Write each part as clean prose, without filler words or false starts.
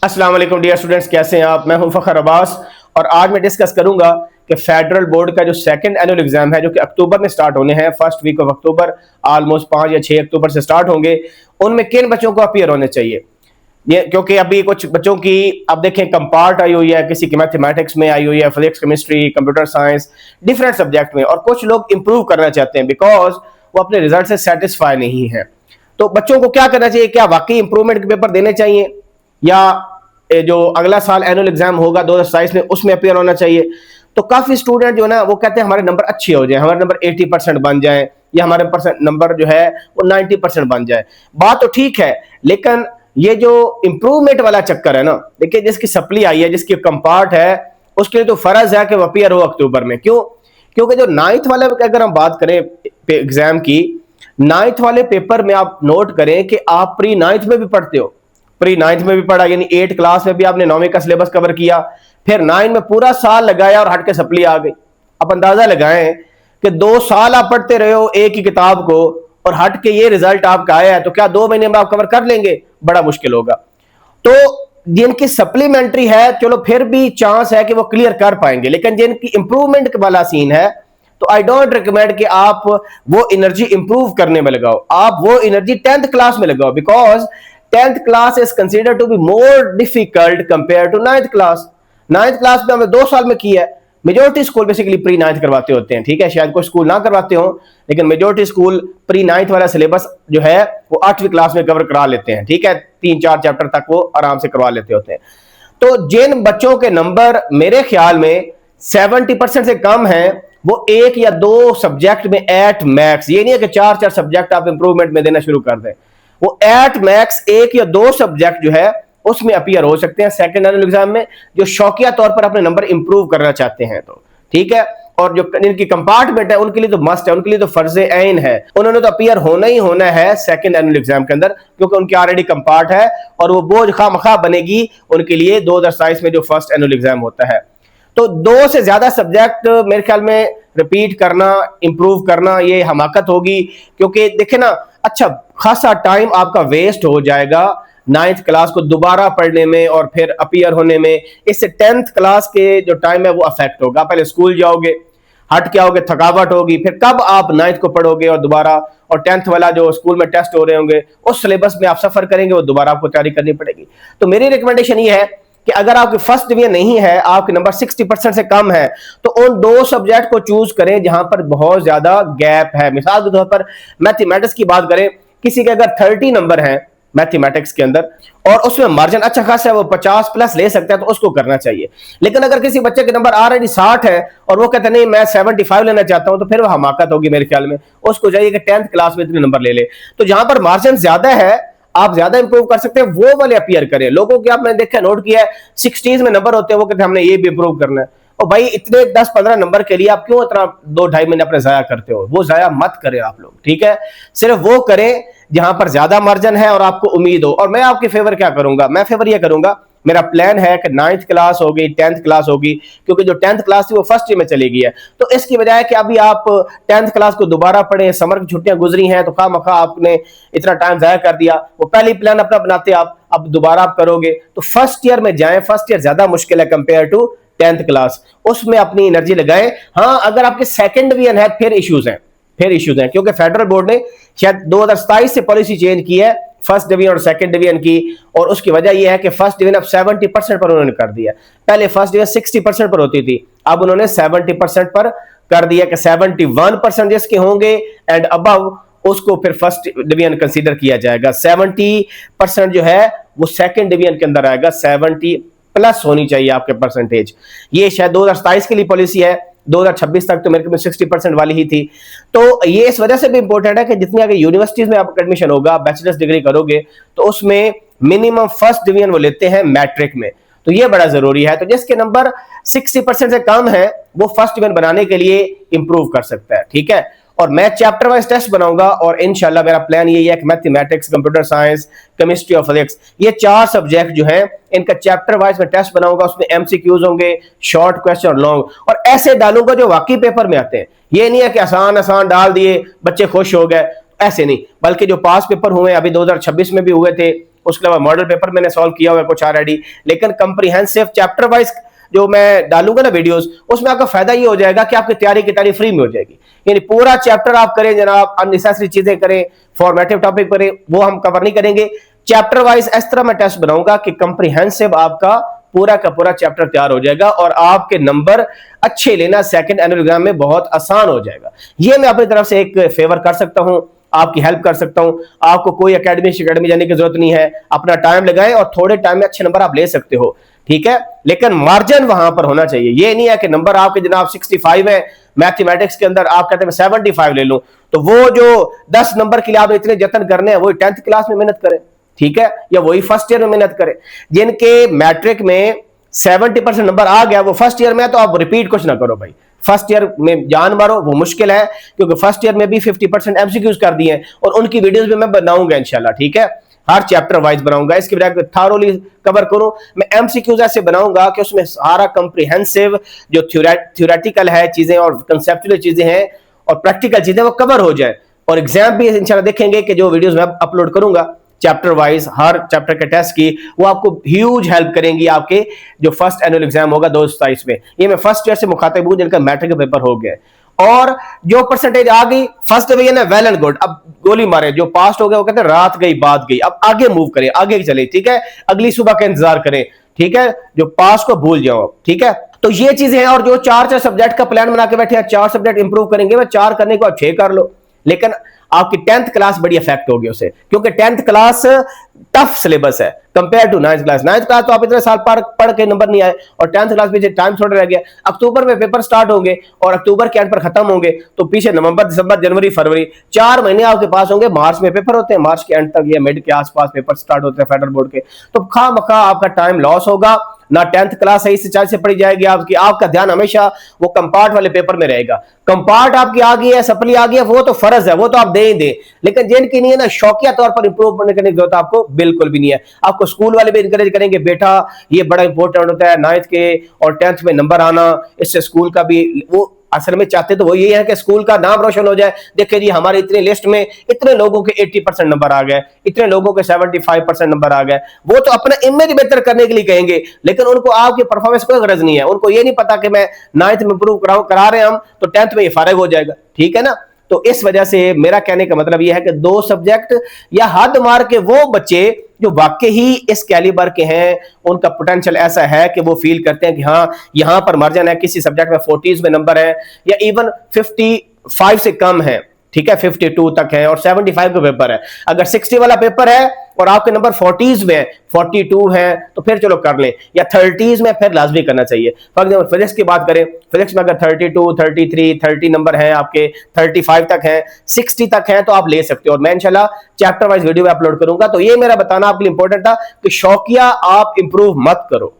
अस्सलाम वालेकुम dear students, कैसे हैं आप। मैं हूं फ़खर अब्बास और आज मैं डिस्कस करूंगा कि फेडरल बोर्ड का जो सेकंड एनुअल एग्जाम है जो कि अक्टूबर में स्टार्ट होने हैं, first week of October, almost 5 या 6 अक्टूबर से स्टार्ट होंगे, उनमें किन बच्चों को अपीयर होने चाहिए। ये क्योंकि अभी कुछ बच्चों की अब देखें कंपार्ट आई हुई है, किसी की मैथमेटिक्स में आई हुई है, physics, chemistry, computer science, different subject में, और कुछ लोग इंप्रूव करना चाहते हैं बिकॉज वो अपने रिजल्ट से सेटिस्फाई नहीं है। तो बच्चों को क्या करना चाहिए, क्या वाकई इंप्रूवमेंट के पेपर देने चाहिए या जो अगला साल एनुअल एग्जाम होगा 2027 में उसमें अपियर होना चाहिए। तो काफी स्टूडेंट जो है ना वो कहते हैं हमारे नंबर अच्छे हो जाए, हमारे नंबर 80% बन जाए या हमारे नंबर जो है वो 90% बन जाए। बात तो ठीक है, लेकिन ये जो इंप्रूवमेंट वाला चक्कर है ना, देखिए जिसकी सप्ली आई है, जिसकी कंपार्ट है, उसके लिए तो फर्ज है कि वो अपियर हो अक्टूबर में। क्यों? क्योंकि जो 9th वाले अगर हम बात करें एग्जाम की, 9th वाले पेपर में आप नोट करें कि आप प्री 9th में भी पढ़ते हो, प्री 9th में भी पढ़ा, यानी 8 क्लास में भी आपने 9वीं का सिलेबस कवर किया, फिर 9 में पूरा साल लगाया और हट के सप्ली आ गई। आप अंदाजा लगाएं कि 2 साल आप पढ़ते रहे हो एक ही किताब को और हट के ये रिजल्ट आपका आया है, तो क्या 2 महीने में आप कवर कर लेंगे? बड़ा मुश्किल होगा। तो जिनकी सप्लीमेंट्री है चलो फिर भी चांस है कि वो क्लियर कर पाएंगे, लेकिन जिनकी इंप्रूवमेंट वाला सीन है तो आई डोंट रिकमेंड कि आप वो एनर्जी इंप्रूव करने में लगाओ, आप वो एनर्जी 10th क्लास में लगाओ, because 10th class is considered to be more difficult compare to 9th class. 9th class में हमने 2 साल में किया है। Majority school basically pre 9th करवाते होते हैं, ठीक है, शायद कोई स्कूल ना करवाते हो, लेकिन मेजोरिटी स्कूल प्री 9th वाला सिलेबस जो है वो 8वीं क्लास में कवर करा लेते हैं, ठीक है, 3-4 चैप्टर तक वो आराम से करवा लेते होते हैं। तो जिन बच्चों के नंबर मेरे ख्याल में 70% से कम है, वो 1 या 2 सब्जेक्ट में एट मैक्स, ये नहीं है कि 4-4 सब्जेक्ट आप इंप्रूवमेंट में देना शुरू कर दें, वो एट मैक्स 1 या 2 सब्जेक्ट जो है उसमें अपीयर हो सकते हैं सेकंड एनुअल एग्जाम में, जो शौकिया तौर पर अपने नंबर इंप्रूव करना चाहते हैं। तो ठीक है, और जो इनकी कंपार्टमेंट है उनके लिए तो मस्ट है, उनके लिए तो फर्जे ऐन है, उन्होंने तो अपीयर होना ही होना है सेकंड एनुअल एग्जाम के अंदर, क्योंकि उनकी ऑलरेडी कंपार्ट है और वो बोझ खामखा बनेगी उनके लिए 2027 में जो फर्स्ट एनुअल एग्जाम होता है। तो 2 से ज्यादा सब्जेक्ट मेरे ख्याल में रिपीट करना, इंप्रूव करना, ये हमाकत होगी, क्योंकि देखे ना अच्छा खासा टाइम आपका वेस्ट हो जाएगा 9th क्लास को दोबारा पढ़ने में और फिर अपीयर होने में। इससे 10th क्लास के जो टाइम है वो अफेक्ट होगा। पहले स्कूल जाओगे, हट के आओगे, थकावट होगी, फिर कब आप 9th को पढ़ोगे और दोबारा, और 10th वाला जो स्कूल में टेस्ट हो रहे होंगे उस सिलेबस में आप सफर करेंगे, वो दोबारा आपको तैयारी करनी पड़ेगी। तो मेरी रिकमेंडेशन ये है कि अगर आपकी फर्स्ट डिवीजन नहीं है, आपके नंबर 60% से कम है, तो उन 2 सब्जेक्ट को चूज करें जहां पर बहुत ज्यादा गैप है। मिसाल के तौर पर मैथमेटिक्स की बात करें, किसी के अगर 30 नंबर हैं मैथमेटिक्स के अंदर और उसमें मार्जिन अच्छा खासा है, वो 50+ ले सकता है, तो उसको करना चाहिए। लेकिन अगर किसी बच्चे के नंबर ऑलरेडी 60 है और वो कहते नहीं मैं 75 लेना चाहता हूं, तो फिर वो हमाकत होगी मेरे ख्याल में। उसको चाहिए कि 10th क्लास में इतने नंबर ले ले। तो जहां पर मार्जिन ज्यादा है, आप ज्यादा इंप्रूव कर सकते हैं, वो वाले अपीयर करें। लोगों की आपने देखा, नोट किया है 60s में नंबर होते हैं, वो कहते हैं हमने ये भी इंप्रूव करना है। और भाई इतने 10-15 नंबर के लिए आप क्यों इतना 2-2.5 महीने अपने जाया करते हो? वो जाया मत करें आप लोग, ठीक है। सिर्फ वो करें जहां पर ज्यादा मार्जिन है और आपको उम्मीद हो। और मैं आपके फेवर क्या करूंगा, मैं फेवर ये करूंगा, मेरा प्लान है कि 9th क्लास होगी, 10th क्लास होगी, क्योंकि जो 10th क्लास थी वो फर्स्ट ईयर में चली गई है। तो इसकी बजाय कि अभी आप 10th क्लास को दोबारा पढ़ें, समर की छुट्टियां गुजरी हैं तो खामखा आपने इतना टाइम जाया कर दिया, वो पहली प्लान अपना बनाते आप, अब दोबारा आप करोगे तो फर्स्ट ईयर में जाएं। फर्स्ट ईयर ज्यादा मुश्किल है कंपेयर टू 10th क्लास, उसमें अपनी एनर्जी लगाएं। हाँ, अगर आपके सेकंड डिवीजन है फिर इश्यूज हैं, क्योंकि फेडरल बोर्ड ने शायद 2027 से पॉलिसी चेंज की है फर्स्ट डिवीजन और सेकंड डिवीजन की, और उसकी वजह यह है कि फर्स्ट डिवीजन अब 70% पर उन्होंने कर दिया। पहले फर्स्ट डिवीजन 60% पर होती थी, अब उन्होंने 70% पर कर दिया कि 71% जिसके होंगे एंड अबव उसको फिर फर्स्ट डिवीजन कंसीडर किया जाएगा। 70% जो है वो सेकंड डिवीजन के अंदर आएगा, 70+ होनी चाहिए आपके परसेंटेज। ये शायद 2027 के लिए पॉलिसी है, 2026 तक तो मेरे को 60% वाली ही थी। तो ये इस वजह से भी इंपॉर्टेंट है कि जितनी अगर यूनिवर्सिटीज में आपका एडमिशन होगा, बैचलर्स डिग्री करोगे, तो उसमें मिनिमम फर्स्ट डिवीजन वो लेते हैं मैट्रिक में, तो ये बड़ा जरूरी है। तो जिसके नंबर 60% से कम है वो फर्स्ट डिवीजन बनाने के लिए इंप्रूव कर सकता है, ठीक है। और मैं चैप्टर वाइज टेस्ट बनाऊंगा और इंशाल्लाह मेरा प्लान ये है कि मैथमेटिक्स, कंप्यूटर साइंस, केमिस्ट्री और फिजिक्स, ये 4 सब्जेक्ट जो हैं इनका चैप्टर वाइज मैं टेस्ट बनाऊंगा। उसमें एमसीक्यूज होंगे, शॉर्ट क्वेश्चन और लॉन्ग, और ऐसे डालूंगा जो वाकई पेपर में आते हैं। ये नहीं है कि आसान आसान डाल दिए, बच्चे खुश हो गए, ऐसे नहीं, बल्कि जो पास पेपर हुए अभी 2026 में भी हुए थे, उसके अलावा मॉडल पेपर मैंने सॉल्व किया हुआ है कुछ ऑलरेडी, लेकिन कंप्रीहेंसिव चैप्टर वाइज जो मैं डालूंगा ना वीडियोस, उसमें आपका फायदा ये हो जाएगा कि आपकी तैयारी की तैयारी फ्री में हो जाएगी। यानी पूरा चैप्टर आप करें जनाब, अननेसेसरी चीजें करें, फॉर्मेटिव टॉपिक करें, वो हम कवर नहीं करेंगे। चैप्टर वाइज इस तरह मैं टेस्ट बनाऊंगा कि कंप्रीहेंसिव आपका पूरा का पूरा चैप्टर तैयार हो जाएगा और आपके नंबर अच्छे लेना सेकंड एनुअल एग्जाम में बहुत आसान हो जाएगा। ये मैं अपनी तरफ से एक फेवर कर सकता हूं, आपकी हेल्प कर सकता हूं। आपको कोई एकेडमी जाने की जरूरत नहीं है, अपना टाइम लगाएं और थोड़े टाइम में अच्छे नंबर आप ले सकते हो, ठीक है। लेकिन मार्जिन वहां पर होना चाहिए। ये नहीं है कि नंबर आपके जनाब 65 है, मैथमेटिक्स के अंदर आप कहते हैं 75 ले लूं, तो वो जो 10 नंबर के लिए आप इतने जतन करने हैं वही 10th क्लास में मेहनत करें, ठीक है, या वही फर्स्ट ईयर में मेहनत करें। जिनके मैट्रिक में 70% नंबर आ गया वो फर्स्ट ईयर में है, तो आप रिपीट कुछ ना करो भाई, फर्स्ट ईयर में जान मारो, वो मुश्किल है क्योंकि फर्स्ट ईयर में भी 50% एमसीक्यूज कर दिए हैं और उनकी वीडियोस भी मैं बनाऊंगा इंशाल्लाह, ठीक है। हर चैप्टर वाइज बनाऊंगा, इसके बजाय थारोली कवर करूं, मैं एमसीक्यूज ऐसे बनाऊंगा कि उसमें सारा कंप्रीहेंसिव जो थ्योरेटिकल है चीजें और कंसेप्चुअल चीजें हैं और प्रैक्टिकल चीजें वो कवर हो जाए। और एग्जाम भी इंशाल्लाह देखेंगे कि जो वीडियोस मैं अपलोड करूंगा चैप्टर वाइज हर चैप्टर के टेस्ट की, वो आपको ह्यूज हेल्प करेंगी आपके जो फर्स्ट एनुअल एग्जाम होगा 2027 में। ये मैं फर्स्ट ईयर से मुखातिब हूं जिनका मैट्रिक का पेपर हो गया और जो परसेंटेज आ गई फर्स्ट डिवीजन है, वेल एंड गुड। अब गोली मारे, जो पास हो गया वो कहते हैं रात गई बात गई, अब आगे मूव करें, आगे चले, ठीक है, अगली सुबह का इंतजार करें, ठीक है, जो पास को भूल जाओ, ठीक है। तो ये चीजें हैं। और जो 4 सब्जेक्ट का प्लान बना के बैठे हैं, 4 सब्जेक्ट इंप्रूव करेंगे, वह 4 करने को 6 कर लो, लेकिन आपकी 10th क्लास बड़ी इफेक्ट होगी उसे, क्योंकि 10th क्लास टफ सिलेबस है compare to 9th class. 9th class तो आप इतने साल पढ़ के नंबर नहीं आए और 10th क्लास में टाइम थोड़ा रह गया। अक्टूबर में पेपर स्टार्ट होंगे और अक्टूबर के एंड पर खत्म होंगे, तो पीछे नवंबर, दिसंबर, जनवरी, फरवरी 4 महीने आपके पास होंगे। मार्च में पेपर होते हैं, मार्च के एंड तक या मिड के आसपास पेपर स्टार्ट होते हैं फेडरल बोर्ड के, तो खामखा आपका टाइम लॉस होगा ना। 10th क्लास सही से पढ़ी जाएगी आपकी, आपका ध्यान हमेशा वो कंपार्ट वाले पेपर में रहेगा। कंपार्ट आपकी आ गई है, सप्ली आ गई है, वो तो फर्ज है, वो तो आप दे ही दे, लेकिन जिनकी नहीं है ना, शौकिया तौर पर इंप्रूव करने की जरूरत आपको बिल्कुल भी नहीं है। आपको स्कूल वाले भी इंकरेज करेंगे, बेटा ये बड़ा इंपॉर्टेंट होता है 9th के और 10th में नंबर आना, इससे स्कूल का भी वो असल में चाहते तो वो ये है कि स्कूल का नाम रोशन हो जाए। देखिए जी हमारे इतने लिस्ट में इतने लोगों के 80% नंबर आ गए, इतने लोगों के 75% नंबर आ गए, वो तो अपना इमेज बेहतर करने के लिए कहेंगे, लेकिन उनको आपकी परफॉर्मेंस कोई गरज नहीं है। उनको ये नहीं पता कि मैं 9th में इंप्रूव करा रहे हैं हम, तो 10th में ये फारिग हो जाएगा, ठीक है ना। तो इस वजह से मेरा कहने का मतलब यह है कि 2 सब्जेक्ट या हद मार के वो बच्चे जो वाकई ही इस कैलिबर के हैं, उनका पोटेंशियल ऐसा है कि वो फील करते हैं कि हाँ यहां पर मार्जिन है, किसी सब्जेक्ट में 40s में नंबर है या इवन 55 से कम है, ठीक है, 52 तक है और 75 का पेपर है। अगर 60 वाला पेपर है और आपके नंबर 40s में है, 42 है, तो फिर चलो कर लें, या 30s में फिर लाजमी करना चाहिए। फॉर एग्जाम्पल फिजिक्स की बात करें, फिजिक्स में अगर 32, 33, 30 नंबर है आपके, 35 तक है, 60 तक है, तो आप ले सकते हो। और मैं इंशाल्लाह चैप्टर वाइज वीडियो अपलोड करूंगा। तो ये मेरा बताना आपके लिए इंपॉर्टेंट था कि शौकिया आप इंप्रूव मत करो,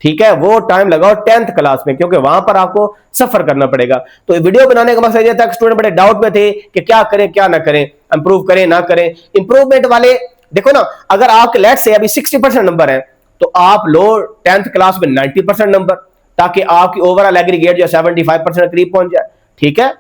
ठीक है, वो टाइम लगाओ 10th क्लास में, क्योंकि वहां पर आपको सफर करना पड़ेगा। तो वीडियो बनाने का मकसद ये था कि स्टूडेंट बड़े डाउट में थे कि क्या करें क्या ना करें, इंप्रूव करें ना करें। इंप्रूवमेंट वाले देखो ना, अगर आपके लेट से अभी 60% नंबर है तो आप लो 10th क्लास में 90% नंबर, ताकि आपकी ओवरऑल एग्रीगेट जो 75% करीब पहुंच जाए, ठीक है।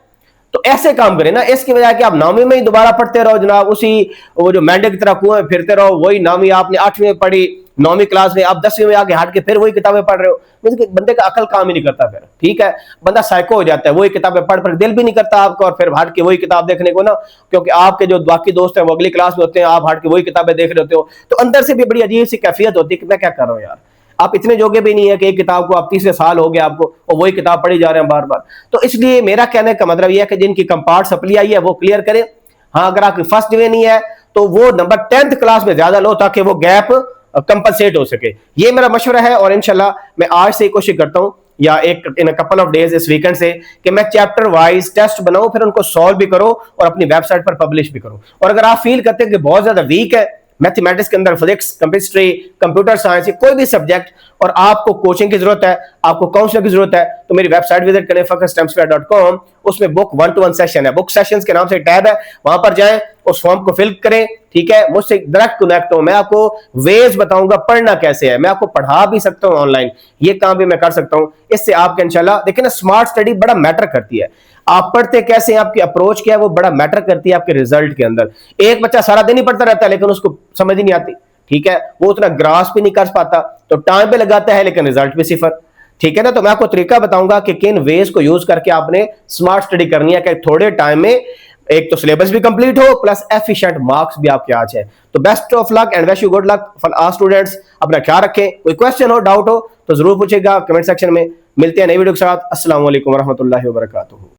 तो ऐसे काम करें ना, इसकी बजाय कि आप 9वीं में ही दोबारा पढ़ते रहो जनाब, उसी वो जो मेंढक की तरह कुएं में फिरते रहो, वही 9वीं आपने 8वीं में पढ़ी, 9वीं क्लास में, आप 10वीं में आके हट के फिर वही किताबें पढ़ रहे हो, बंदे का अकल काम ही नहीं करता फिर, ठीक है, बंदा साइको हो जाता है। वही किताबें पढ़ दिल भी नहीं करता आपका, और फिर हट के वही किताब देखने को ना, क्योंकि आपके जो बाकी दोस्त हैं वो अगली क्लास में होते हैं, आप हट के वही किताबें देख रहे होते हो, तो अंदर से भी बड़ी अजीब सी कैफियत होती है कि मैं क्या कर रहा हूँ यार। आप इतने जोगे भी नहीं है कि एक किताब को आप 30 साल हो गया आपको और वही किताब पढ़ी जा रहे हैं बार बार। तो इसलिए मेरा कहने का मतलब यह है कि जिनकी कंपार्ट सप्ली आई है वो क्लियर करें। हाँ, अगर आपकी फर्स्ट डिवीजन नहीं है तो वो नंबर 10th क्लास में ज्यादा लो, ताकि वो गैप कंपनसेट हो सके। ये मेरा मशवरा है, और इंशाल्लाह मैं आज से कोशिश करता हूं या एक इन कपल ऑफ डेज इस वीकेंड से कि मैं चैप्टर वाइज टेस्ट बनाऊं, फिर उनको सॉल्व भी करो और अपनी वेबसाइट पर पब्लिश भी करो। और अगर आप फील करते हैं कि बहुत ज्यादा वीक है मैथमेटिक्स के अंदर, फिजिक्स, केमिस्ट्री, कंप्यूटर साइंस, कोई भी सब्जेक्ट, और आपको कोचिंग की जरूरत है, आपको काउंसलर की जरूरत है, तो मेरी वेबसाइट विजिट करें focustemsquare.com। उसमें बुक 1-to-1 सेशन है, बुक सेशंस के नाम से टैब है, वहां पर जाएं, उस फॉर्म को फिल करें, ठीक है, मुझसे डायरेक्ट कनेक्ट हो। मैं आपको वेज बताऊंगा पढ़ना कैसे है, मैं आपको पढ़ा भी सकता हूं ऑनलाइन, ये काम भी मैं कर सकता हूं। इससे आपके इंशाल्लाह देखिए ना, स्मार्ट स्टडी बड़ा मैटर करती है। आप पढ़ते कैसे हैं, आपकी अप्रोच क्या है, वो बड़ा मैटर करती है आपके रिजल्ट के अंदर। एक बच्चा सारा दिन ही पढ़ता रहता है लेकिन उसको समझ ही नहीं आती, ठीक है, वो उतना ग्रास भी नहीं कर पाता, तो टाइम पे लगाता है लेकिन रिजल्ट भी सिफर। ठीक है ना, तो मैं आपको तरीका बताऊंगा कि किन वेज को यूज करके आपने स्मार्ट स्टडी करनी है कि थोड़े टाइम में एक तो सिलेबस भी कंप्लीट हो प्लस एफिशिएंट मार्क्स भी आपके आ जाए। तो best of luck and wish you good luck for all students. अपना ख्याल रखें, कोई क्वेश्चन हो, डाउट हो तो जरूर पूछेगा कमेंट सेक्शन में। मिलते हैं नई वीडियो के साथ। अस्सलाम वालेकुम रहमतुल्लाहि व बरकातुहू।